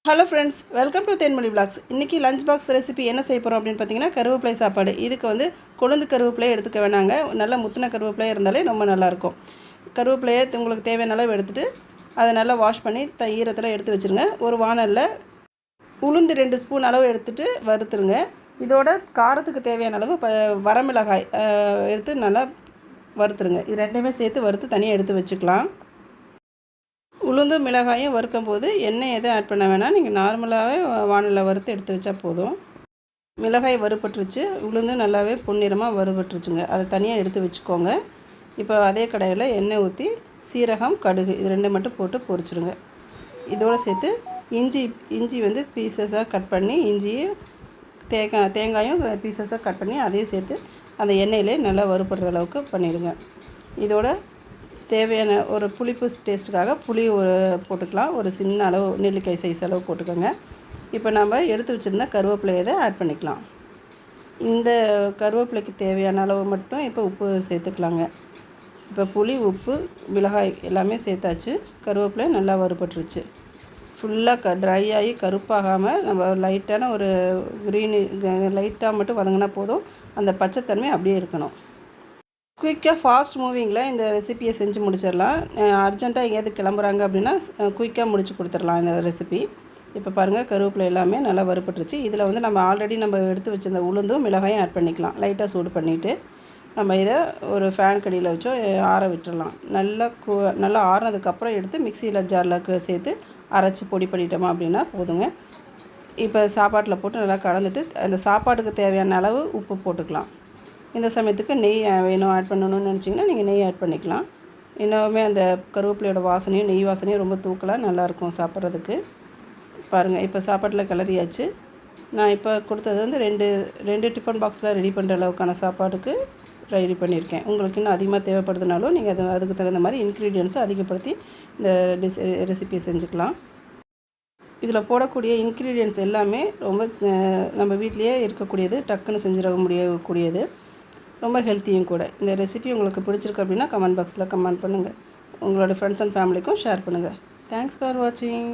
Hello friends, welcome to Thenmozhi vlogs. இன்றைக்கி lunch box recipe என்ன செய்ய போகிறோம் அப்படின்னு பார்த்தீங்கன்னா, கருவேப்பிலை சாப்பாடு. இதுக்கு வந்து கொழுந்து கருவேப்பிலையை எடுத்துக்க வேணாங்க. நல்லா முத்தின கருவேப்பிலையை இருந்தாலே ரொம்ப நல்லாயிருக்கும். கருவேப்பிலையை உங்களுக்கு தேவையான அளவு எடுத்துகிட்டு அதை நல்லா வாஷ் பண்ணி ஈரத்தில் எடுத்து வச்சுருங்க. ஒரு வானலில் உளுந்து 2 ஸ்பூன் அளவு எடுத்துகிட்டு வறுத்துருங்க. இதோட காரத்துக்கு தேவையான அளவு வரமிளகாய் எடுத்து நல்லா வறுத்துருங்க. இது ரெண்டையுமே சேர்த்து வறுத்து தனியாக எடுத்து வச்சுக்கலாம். உளுந்தும் மிளகாயும் வறுக்கும் போது எண்ணெய் எதுவும் ஆட் பண்ண வேணாம். நீங்கள் நார்மலாகவே வானலில் வறுத்து எடுத்து வச்சா போதும். மிளகாய் வறுபட்டுருச்சு, உளுந்து நல்லாவே பொன்னிறமாக வறுபட்டுருச்சுங்க. அதை தனியாக எடுத்து வச்சுக்கோங்க. இப்போ அதே கடாயில் எண்ணெய் ஊற்றி சீரகம், கடுகு இது 2 மட்டும் போட்டு பொரிச்சிடுங்க. இதோடு சேர்த்து இஞ்சி வந்து பீசஸாக கட் பண்ணி இஞ்சியும் தேங்காயும் பீசஸாக கட் பண்ணி அதையும் சேர்த்து அந்த எண்ணெயிலே நல்லா வறுபடுற அளவுக்கு பண்ணிடுங்க. இதோட தேவையான ஒரு புளிப்பு டேஸ்ட்டுக்காக புளி போட்டுக்கலாம். ஒரு சின்ன அளவு நெல்லிக்காய் சைஸ் அளவு போட்டுக்கோங்க. இப்போ நம்ம எடுத்து வச்சுருந்தா கருவேப்பிலையை ஆட் பண்ணிக்கலாம். இந்த கருவேப்பிலைக்கு தேவையான அளவு மட்டும் இப்போ உப்பு சேர்த்துக்கலாங்க. இப்போ புளி, உப்பு, மிளகாய் எல்லாமே சேர்த்தாச்சு. கருவேப்பிலை நல்லா வறுபட்டுருச்சு. ஃபுல்லாக ட்ரை ஆகி கருப்பாகாமல் நம்ம லைட்டான ஒரு லைட்டாக மட்டும் வதங்கினா போதும். அந்த பச்சைத்தன்மை அப்படியே இருக்கணும். குயிக்காக ஃபாஸ்ட் மூவிங்கில் இந்த ரெசிப்பியை செஞ்சு முடிச்சிடலாம். அர்ஜென்ட்டாக எங்கேயாவது கிளம்புறாங்க அப்படின்னா குயிக்காக முடிச்சு கொடுத்துடலாம் இந்த ரெசிபி. இப்போ பாருங்கள், கருவேப்பிலை எல்லாமே நல்லா வறுபட்டுருச்சு. இதில் வந்து நம்ம ஆல்ரெடி எடுத்து வச்சுருந்த உளுந்தும் மிளகாயும் ஆட் பண்ணிக்கலாம். லைட்டாக சூடு பண்ணிவிட்டு நம்ம இதை ஒரு ஃபேன் கடியில் வச்சோ ஆற விட்டுடலாம். நல்லா ஆறினதுக்கப்புறம் எடுத்து மிக்சியில் ஜாரில் சேர்த்து அரைச்சி பொடி பண்ணிட்டோமா அப்படின்னா போதுங்க. இப்போ சாப்பாட்டில் போட்டு நல்லா கலந்துட்டு அந்த சாப்பாட்டுக்கு தேவையான அளவு உப்பு போட்டுக்கலாம். இந்த சமயத்துக்கு நெய் வேணும் ஆட் பண்ணணும்னு நினச்சிங்கன்னா நீங்கள் நெய் ஆட் பண்ணிக்கலாம். இன்னுமே அந்த கருவேப்பிலையோட வாசனையும் நெய் வாசனையும் ரொம்ப தூக்கலாக நல்லாயிருக்கும் சாப்பிட்றதுக்கு. பாருங்கள், இப்போ சாப்பாட்டில் கிளறியாச்சு. நான் இப்போ கொடுத்தது வந்து ரெண்டு டிஃபன் பாக்ஸில் ரெடி பண்ணுற அளவுக்கான சாப்பாடுக்கு ரெடி பண்ணியிருக்கேன். உங்களுக்கு இன்னும் அதிகமாக தேவைப்படுதுனாலும் நீங்கள் அதுக்கு தகுந்த மாதிரி இன்க்ரீடியன்ஸை அதிகப்படுத்தி இந்த ரெசிபியை செஞ்சுக்கலாம். இதில் போடக்கூடிய இன்க்ரீடியன்ட்ஸ் எல்லாமே ரொம்ப நம்ம வீட்லேயே இருக்கக்கூடியது, டக்குன்னு செஞ்சிட முடியக்கூடியது, ரொம்ப ஹெல்த்தியும் கூட. இந்த ரெசிபி உங்களுக்கு பிடிச்சிருக்கு அப்படின்னா கமெண்ட் பாக்ஸில் கமெண்ட் பண்ணுங்கள். உங்களோட ஃப்ரெண்ட்ஸ் அண்ட் ஃபேமிலிக்கும் ஷேர் பண்ணுங்கள். தேங்க்ஸ் ஃபார் வாட்சிங்.